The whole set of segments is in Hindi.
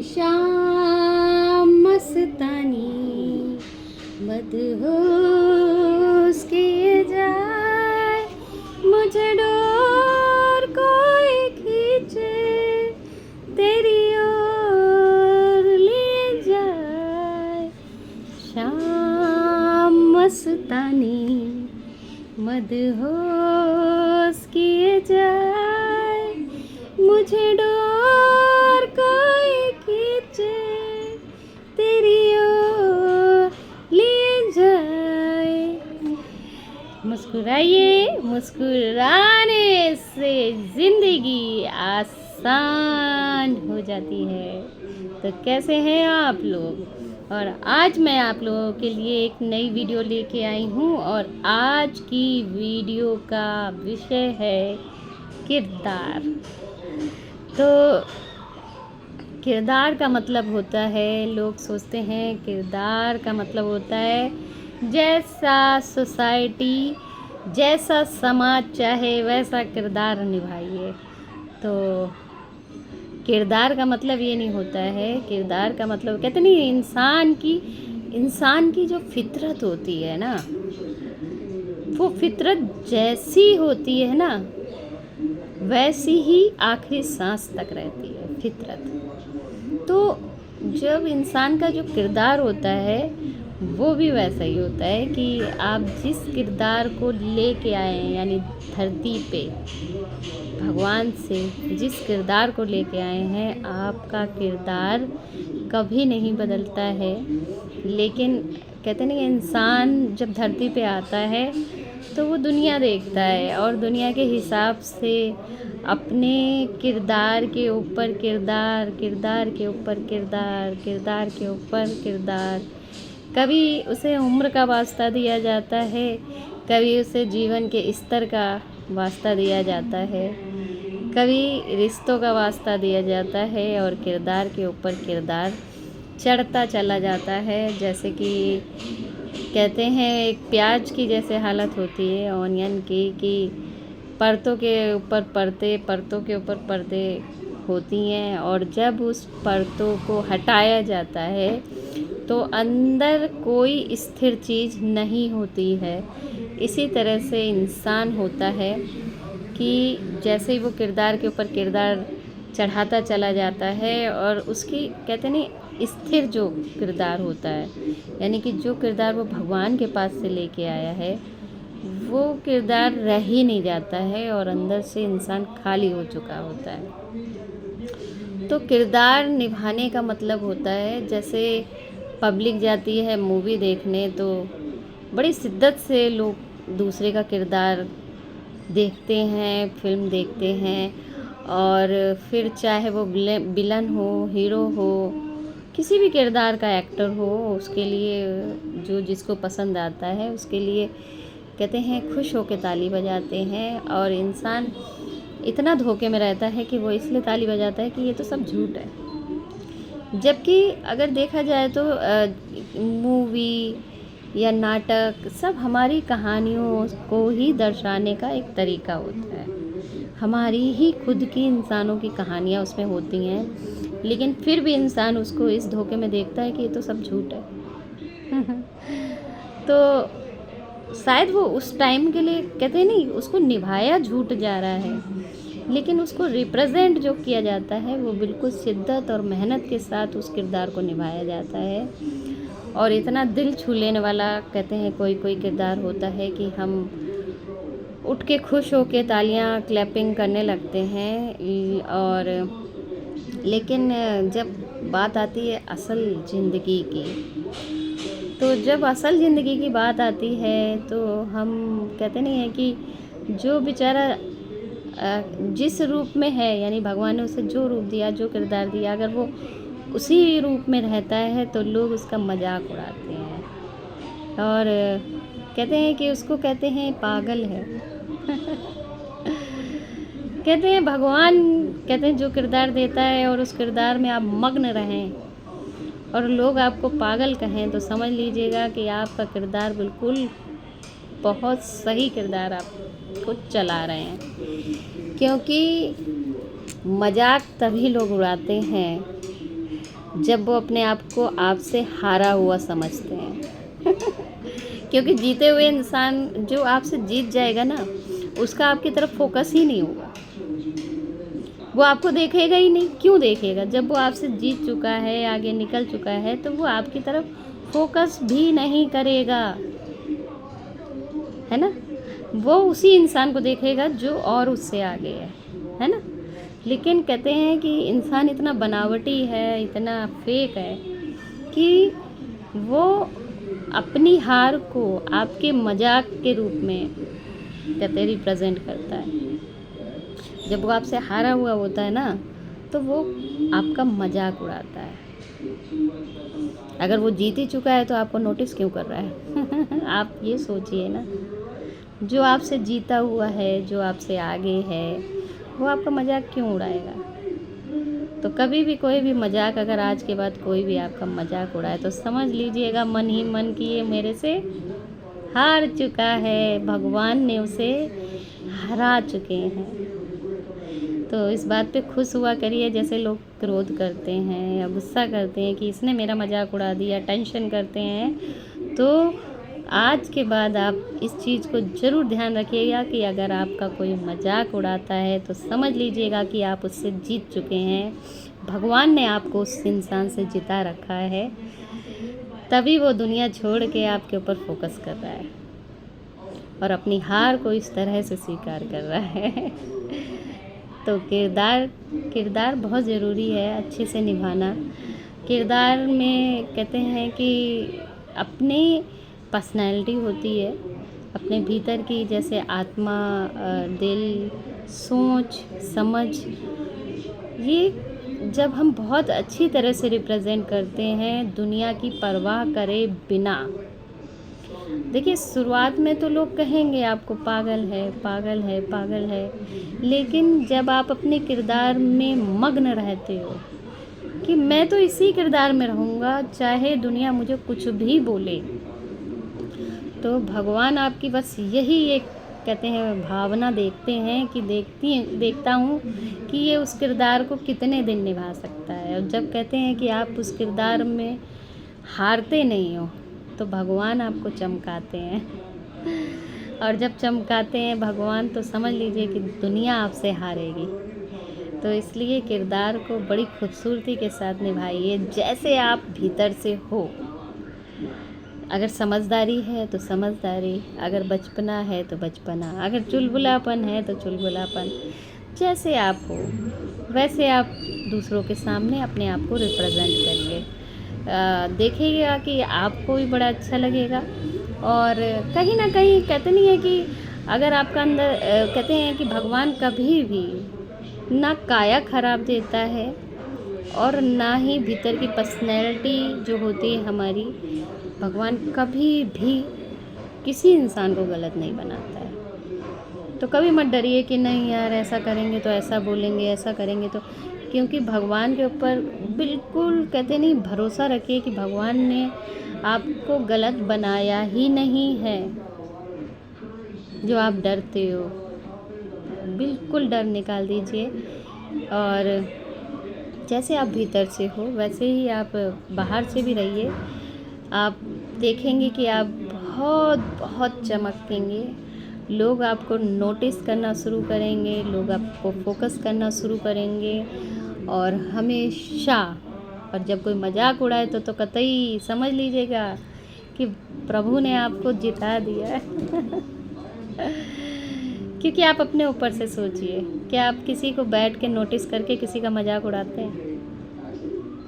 शाम मस्तानी मदहोश किए जाए, मुझे डोर कोई खींचे तेरी ओर ले जाए। शाम मस्तानी मदहोश किए जाए, मुझे डोर कोई खींचे तेरी ओर ले जाए। मुस्कुराइए, मुस्कुराने से ज़िंदगी आसान हो जाती है। तो कैसे हैं आप लोग? और आज मैं आप लोगों के लिए एक नई वीडियो लेके आई हूँ और आज की वीडियो का विषय है किरदार। तो किरदार का मतलब होता है, लोग सोचते हैं किरदार का मतलब होता है जैसा सोसाइटी, जैसा समाज चाहे वैसा किरदार निभाइए। तो किरदार का मतलब ये नहीं होता है। किरदार का मतलब कहते नहीं, इंसान की जो फितरत होती है ना, वो फितरत जैसी होती है ना वैसी ही आखिरी सांस तक रहती है फितरत। तो जब इंसान का जो किरदार होता है वो भी वैसा ही होता है कि आप जिस किरदार को लेके आए हैं, यानी धरती पे भगवान से जिस किरदार को लेके आए हैं, आपका किरदार कभी नहीं बदलता है। लेकिन कहते नहीं, इंसान जब धरती पे आता है तो वो दुनिया देखता है और दुनिया के हिसाब से अपने किरदार के ऊपर किरदार, किरदार के ऊपर किरदार, किरदार के ऊपर किरदार, कभी उसे उम्र का वास्ता दिया जाता है, कभी उसे जीवन के स्तर का वास्ता दिया जाता है, कभी रिश्तों का वास्ता दिया जाता है और किरदार के ऊपर किरदार चढ़ता चला जाता है। जैसे कि कहते हैं एक प्याज की जैसे हालत होती है, ऑनियन की, कि परतों के ऊपर परतें, परतों के ऊपर परतें होती हैं और जब उस परतों को हटाया जाता है तो अंदर कोई स्थिर चीज़ नहीं होती है। इसी तरह से इंसान होता है कि जैसे ही वो किरदार के ऊपर किरदार चढ़ाता चला जाता है और उसकी कहते नहीं स्थिर जो किरदार होता है, यानी कि जो किरदार वो भगवान के पास से लेके आया है, वो किरदार रह ही नहीं जाता है और अंदर से इंसान खाली हो चुका होता है। तो किरदार निभाने का मतलब होता है, जैसे पब्लिक जाती है मूवी देखने तो बड़ी शिद्दत से लोग दूसरे का किरदार देखते हैं, फिल्म देखते हैं और फिर चाहे वो विलन हो, हीरो हो, किसी भी किरदार का एक्टर हो, उसके लिए जो जिसको पसंद आता है उसके लिए कहते हैं खुश होकर ताली बजाते हैं। और इंसान इतना धोखे में रहता है कि वो इसलिए ताली बजाता है कि ये तो सब झूठ है। जबकि अगर देखा जाए तो मूवी या नाटक सब हमारी कहानियों को ही दर्शाने का एक तरीका होता है। हमारी ही खुद की इंसानों की कहानियाँ उसमें होती हैं, लेकिन फिर भी इंसान उसको इस धोखे में देखता है कि ये तो सब झूठ है। तो शायद वो उस टाइम के लिए कहते नहीं उसको निभाया झूठ जा रहा है, लेकिन उसको रिप्रेजेंट जो किया जाता है वो बिल्कुल शिद्दत और मेहनत के साथ उस किरदार को निभाया जाता है। और इतना दिल छू लेने वाला कहते हैं कोई कोई किरदार होता है कि हम उठ के खुश होके तालियां क्लैपिंग करने लगते हैं। और लेकिन जब बात आती है असल ज़िंदगी की, तो जब असल ज़िंदगी की बात आती है तो हम कहते नहीं है कि जो बेचारा जिस रूप में है, यानी भगवान ने उसे जो रूप दिया, जो किरदार दिया, अगर वो उसी रूप में रहता है तो लोग उसका मजाक उड़ाते हैं और कहते हैं कि उसको कहते हैं पागल है। कहते हैं भगवान कहते हैं जो किरदार देता है और उस किरदार में आप मग्न रहें और लोग आपको पागल कहें तो समझ लीजिएगा कि आपका किरदार बिल्कुल बहुत सही किरदार आपको चला रहे हैं। क्योंकि मजाक तभी लोग उड़ाते हैं जब वो अपने आप को आपसे हारा हुआ समझते हैं। क्योंकि जीते हुए इंसान जो आपसे जीत जाएगा ना, उसका आपकी तरफ फोकस ही नहीं होगा। वो आपको देखेगा ही नहीं। क्यों देखेगा? जब वो आपसे जीत चुका है, आगे निकल चुका है, तो वो आपकी तरफ फोकस भी नहीं करेगा, है ना? वो उसी इंसान को देखेगा जो और उससे आगे है ना? लेकिन कहते हैं कि इंसान इतना बनावटी है, इतना फेक है कि वो अपनी हार को आपके मजाक के रूप में कहते हैं रिप्रेजेंट करता है। जब वो आपसे हारा हुआ होता है ना, तो वो आपका मजाक उड़ाता है। अगर वो जीत ही चुका है तो आपको नोटिस क्यों कर रहा है? आप ये सोचिए ना, जो आपसे जीता हुआ है, जो आपसे आगे है, वो आपका मजाक क्यों उड़ाएगा? तो कभी भी कोई भी मजाक, अगर आज के बाद कोई भी आपका मजाक उड़ाए, तो समझ लीजिएगा मन ही मन कि ये मेरे से हार चुका है, भगवान ने उसे हरा चुके हैं। तो इस बात पे खुश हुआ करिए, जैसे लोग क्रोध करते हैं या गुस्सा करते हैं कि इसने मेरा मजाक उड़ा दिया, टेंशन करते हैं। तो आज के बाद आप इस चीज़ को ज़रूर ध्यान रखिएगा कि अगर आपका कोई मजाक उड़ाता है तो समझ लीजिएगा कि आप उससे जीत चुके हैं। भगवान ने आपको उस इंसान से जिता रखा है, तभी वो दुनिया छोड़ के आपके ऊपर फोकस कर रहा है और अपनी हार को इस तरह से स्वीकार कर रहा है। तो किरदार बहुत ज़रूरी है, अच्छे से निभाना। किरदार में कहते हैं कि अपनी पर्सनैलिटी होती है, अपने भीतर की, जैसे आत्मा, दिल, सोच, समझ, ये जब हम बहुत अच्छी तरह से रिप्रेजेंट करते हैं दुनिया की परवाह करे बिना। देखिए, शुरुआत में तो लोग कहेंगे आपको पागल है, पागल है, पागल है, लेकिन जब आप अपने किरदार में मग्न रहते हो कि मैं तो इसी किरदार में रहूँगा, चाहे दुनिया मुझे कुछ भी बोले, तो भगवान आपकी बस यही एक कहते हैं भावना देखते हैं कि देखता हूँ कि ये उस किरदार को कितने दिन निभा सकता है। और जब कहते हैं कि आप उस किरदार में हारते नहीं हो, तो भगवान आपको चमकाते हैं। और जब चमकाते हैं भगवान, तो समझ लीजिए कि दुनिया आपसे हारेगी। तो इसलिए किरदार को बड़ी खूबसूरती के साथ निभाइए, जैसे आप भीतर से हो। अगर समझदारी है तो समझदारी, अगर बचपना है तो बचपना, अगर चुलबुलापन है तो चुलबुलापन, जैसे आप हो वैसे आप दूसरों के सामने अपने आप को रिप्रेजेंट करिए। देखिएगा कि आपको भी बड़ा अच्छा लगेगा। और कहीं ना कहीं कहते नहीं है कि अगर आपका अंदर कहते हैं कि भगवान कभी भी ना काया खराब देता है और ना ही भीतर की पर्सनैलिटी जो होती है हमारी, भगवान कभी भी किसी इंसान को गलत नहीं बनाता है। तो कभी मत डरिए कि नहीं यार ऐसा करेंगे तो ऐसा बोलेंगे, ऐसा करेंगे तो, क्योंकि भगवान के ऊपर बिल्कुल कहते नहीं, भरोसा रखिए कि भगवान ने आपको गलत बनाया ही नहीं है। जो आप डरते हो, बिल्कुल डर निकाल दीजिए, और जैसे आप भीतर से हो वैसे ही आप बाहर से भी रहिए। आप देखेंगे कि आप बहुत बहुत चमकेंगे। लोग आपको नोटिस करना शुरू करेंगे, लोग आपको फोकस करना शुरू करेंगे। और हमेशा, और जब कोई मजाक उड़ाए तो कतई समझ लीजिएगा कि प्रभु ने आपको जिता दिया है। क्योंकि आप अपने ऊपर से सोचिए, क्या आप किसी को बैठ के नोटिस करके किसी का मजाक उड़ाते हैं?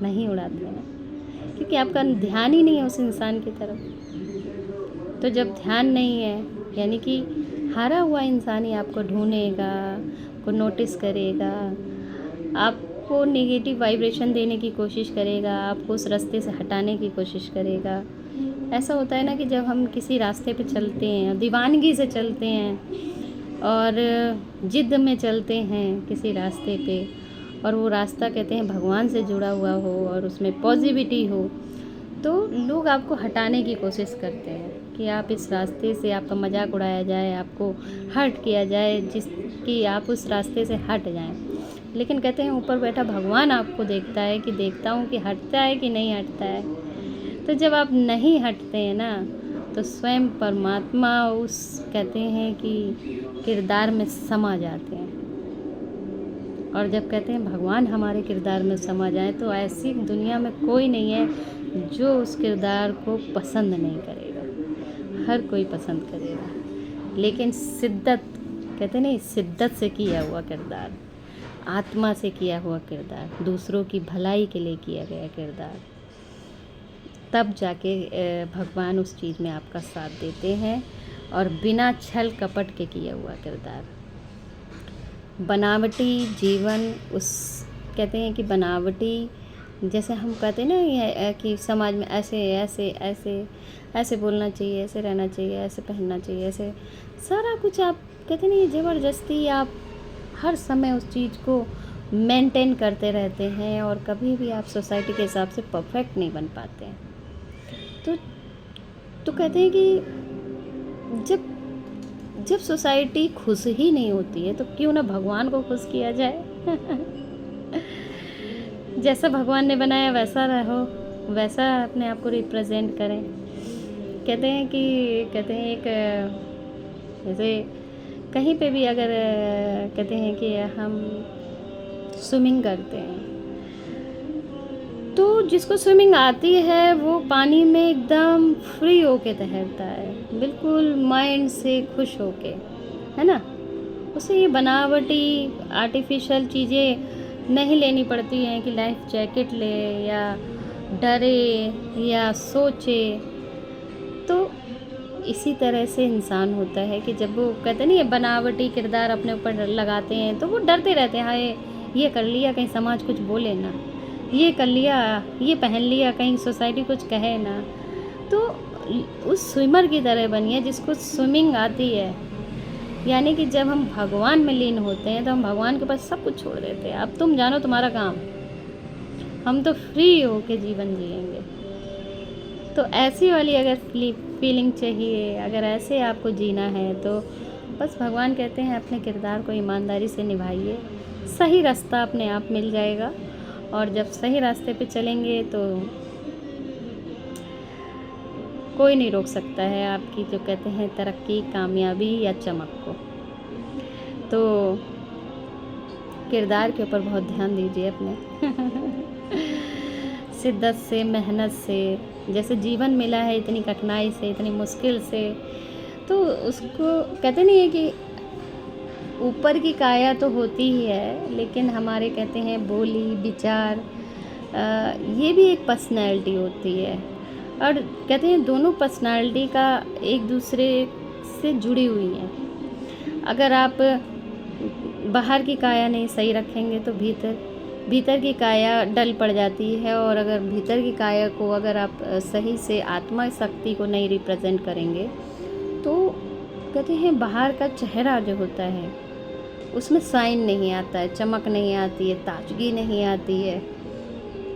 नहीं उड़ाते हैं, क्योंकि आपका ध्यान ही नहीं है उस इंसान की तरफ। तो जब ध्यान नहीं है, यानी कि हारा हुआ इंसान ही आपको ढूंढेगा, को नोटिस करेगा, आपको नेगेटिव वाइब्रेशन देने की कोशिश करेगा, आपको उस रास्ते से हटाने की कोशिश करेगा। ऐसा होता है ना कि जब हम किसी रास्ते पे चलते हैं, दीवानगी से चलते हैं और जिद में चलते हैं किसी रास्ते पे, और वो रास्ता कहते हैं भगवान से जुड़ा हुआ हो और उसमें पॉजिटिविटी हो, तो लोग आपको हटाने की कोशिश करते हैं कि आप इस रास्ते से, आपका मजाक उड़ाया जाए, आपको हर्ट किया जाए, जिसकी आप उस रास्ते से हट जाएं। लेकिन कहते हैं ऊपर बैठा भगवान आपको देखता है कि देखता हूँ कि हटता है कि नहीं हटता है। तो जब आप नहीं हटते हैं ना, तो स्वयं परमात्मा उस कहते हैं कि किरदार में समा जाते हैं। और जब कहते हैं भगवान हमारे किरदार में समा जाए, तो ऐसी दुनिया में कोई नहीं है जो उस किरदार को पसंद नहीं करेगा। हर कोई पसंद करेगा, लेकिन शिद्दत कहते नहीं, शिद्दत से किया हुआ किरदार, आत्मा से किया हुआ किरदार, दूसरों की भलाई के लिए किया गया किरदार, तब जाके भगवान उस चीज़ में आपका साथ देते हैं। और बिना छल कपट के किया हुआ किरदार, बनावटी जीवन उस कहते हैं कि बनावटी, जैसे हम कहते हैं ना ये कि समाज में ऐसे ऐसे ऐसे ऐसे बोलना चाहिए, ऐसे रहना चाहिए, ऐसे पहनना चाहिए, ऐसे सारा कुछ आप कहते नहीं ज़बरदस्ती आप हर समय उस चीज़ को मेंटेन करते रहते हैं, और कभी भी आप सोसाइटी के हिसाब से परफेक्ट नहीं बन पाते हैं। तो कहते हैं कि जब सोसाइटी खुश ही नहीं होती है, तो क्यों ना भगवान को खुश किया जाए। जैसा भगवान ने बनाया वैसा रहो, वैसा अपने आप को रिप्रेजेंट करें। कहते हैं एक जैसे कहीं पे भी अगर कहते हैं कि हम स्विमिंग करते हैं, तो जिसको स्विमिंग आती है वो पानी में एकदम फ्री होके तैरता है, बिल्कुल माइंड से खुश होके, है ना। उसे ये बनावटी आर्टिफिशियल चीज़ें नहीं लेनी पड़ती हैं कि लाइफ जैकेट ले या डरे या सोचे। तो इसी तरह से इंसान होता है कि जब वो कहते नहीं ये बनावटी किरदार अपने ऊपर लगाते हैं, तो वो डरते रहते हैं, हाय ये कर लिया कहीं समाज कुछ बोले ना, ये कर लिया, ये पहन लिया कहीं सोसाइटी कुछ कहे ना। तो उस स्विमर की तरह बनिए जिसको स्विमिंग आती है। यानी कि जब हम भगवान में लीन होते हैं, तो हम भगवान के पास सब कुछ छोड़ देते हैं। अब तुम जानो तुम्हारा काम, हम तो फ्री होके जीवन जिएंगे। तो ऐसी वाली अगर फीलिंग चाहिए, अगर ऐसे आपको जीना है, तो बस भगवान कहते हैं अपने किरदार को ईमानदारी से निभाइए, सही रास्ता अपने आप मिल जाएगा। और जब सही रास्ते पे चलेंगे तो कोई नहीं रोक सकता है आपकी जो कहते हैं तरक्की, कामयाबी या चमक को। तो किरदार के ऊपर बहुत ध्यान दीजिए अपने। शिद्दत से, मेहनत से, जैसे जीवन मिला है इतनी कठिनाई से, इतनी मुश्किल से, तो उसको कहते नहीं है कि ऊपर की काया तो होती ही है, लेकिन हमारे कहते हैं बोली, विचार, ये भी एक पर्सनैलिटी होती है। और कहते हैं दोनों पर्सनैलिटी का एक दूसरे से जुड़ी हुई हैं। अगर आप बाहर की काया नहीं सही रखेंगे, तो भीतर की काया डल पड़ जाती है। और अगर भीतर की काया को अगर आप सही से आत्मा शक्ति को नहीं रिप्रेजेंट करेंगे, तो कहते हैं बाहर का चेहरा जो होता है उसमें साइन नहीं आता है, चमक नहीं आती है, ताजगी नहीं आती है।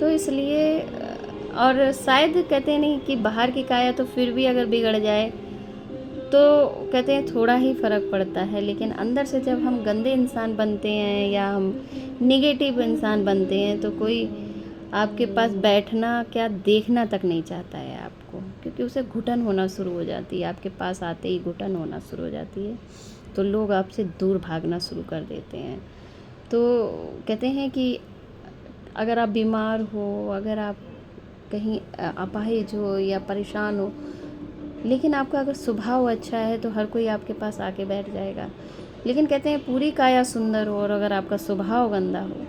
तो इसलिए और शायद कहते नहीं कि बाहर की काया तो फिर भी अगर बिगड़ जाए तो कहते हैं थोड़ा ही फ़र्क पड़ता है, लेकिन अंदर से जब हम गंदे इंसान बनते हैं या हम निगेटिव इंसान बनते हैं, तो कोई आपके पास बैठना क्या देखना तक नहीं चाहता है आपको, क्योंकि उसे घुटन होना शुरू हो जाती है। आपके पास आते ही घुटन होना शुरू हो जाती है, तो लोग आपसे दूर भागना शुरू कर देते हैं। तो कहते हैं कि अगर आप बीमार हो, अगर आप कहीं अपाहिज हो या परेशान हो, लेकिन आपका अगर स्वभाव अच्छा है, तो हर कोई आपके पास आके बैठ जाएगा। लेकिन कहते हैं पूरी काया सुंदर हो और अगर आपका स्वभाव गंदा हो,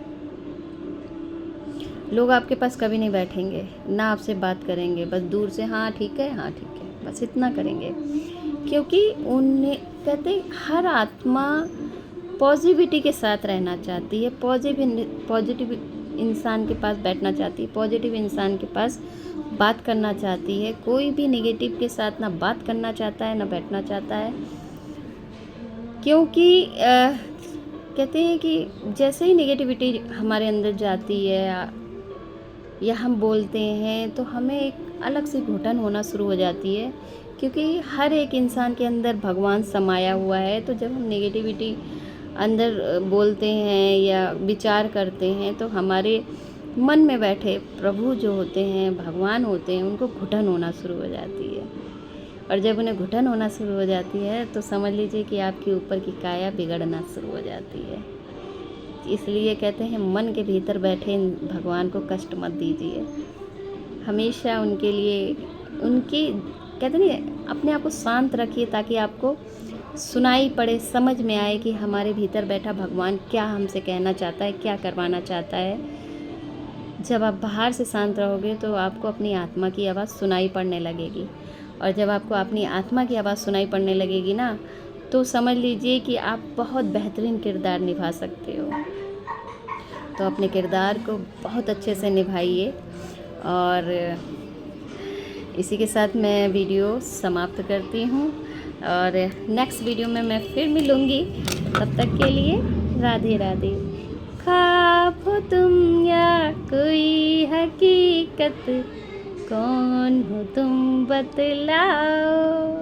लोग आपके पास कभी नहीं बैठेंगे, ना आपसे बात करेंगे, बस दूर से हाँ ठीक है, हाँ ठीक है, बस इतना करेंगे। क्योंकि उन्हें कहते हर आत्मा पॉजिटिविटी के साथ रहना चाहती है, पॉजिटिव इंसान के पास बैठना चाहती है, पॉजिटिव इंसान के पास बात करना चाहती है। कोई भी नेगेटिव के साथ ना बात करना चाहता है, ना बैठना चाहता है। क्योंकि कहते हैं कि जैसे ही नेगेटिविटी हमारे अंदर जाती है या हम बोलते हैं, तो हमें एक अलग सी घुटन होना शुरू हो जाती है। क्योंकि हर एक इंसान के अंदर भगवान समाया हुआ है, तो जब हम नेगेटिविटी अंदर बोलते हैं या विचार करते हैं तो हमारे मन में बैठे प्रभु जो होते हैं, भगवान होते हैं, उनको घुटन होना शुरू हो जाती है। और जब उन्हें घुटन होना शुरू हो जाती है तो समझ लीजिए कि आपके ऊपर की काया बिगड़ना शुरू हो जाती है। इसलिए कहते हैं मन के भीतर बैठे भगवान को कष्ट मत दीजिए, हमेशा उनके लिए उनकी कहते नहीं अपने आप को शांत रखिए ताकि आपको सुनाई पड़े, समझ में आए कि हमारे भीतर बैठा भगवान क्या हमसे कहना चाहता है, क्या करवाना चाहता है। जब आप बाहर से शांत रहोगे तो आपको अपनी आत्मा की आवाज़ सुनाई पड़ने लगेगी, और जब आपको अपनी आत्मा की आवाज़ सुनाई पड़ने लगेगी ना, तो समझ लीजिए कि आप बहुत बेहतरीन किरदार निभा सकते हो। तो अपने किरदार को बहुत अच्छे से निभाइए। और इसी के साथ मैं वीडियो समाप्त करती हूँ, और नेक्स्ट वीडियो में मैं फिर मिलूँगी। तब तक के लिए राधे राधे। ख्वाब हो तुम या कोई हकीकत, कौन हो तुम बतलाओ।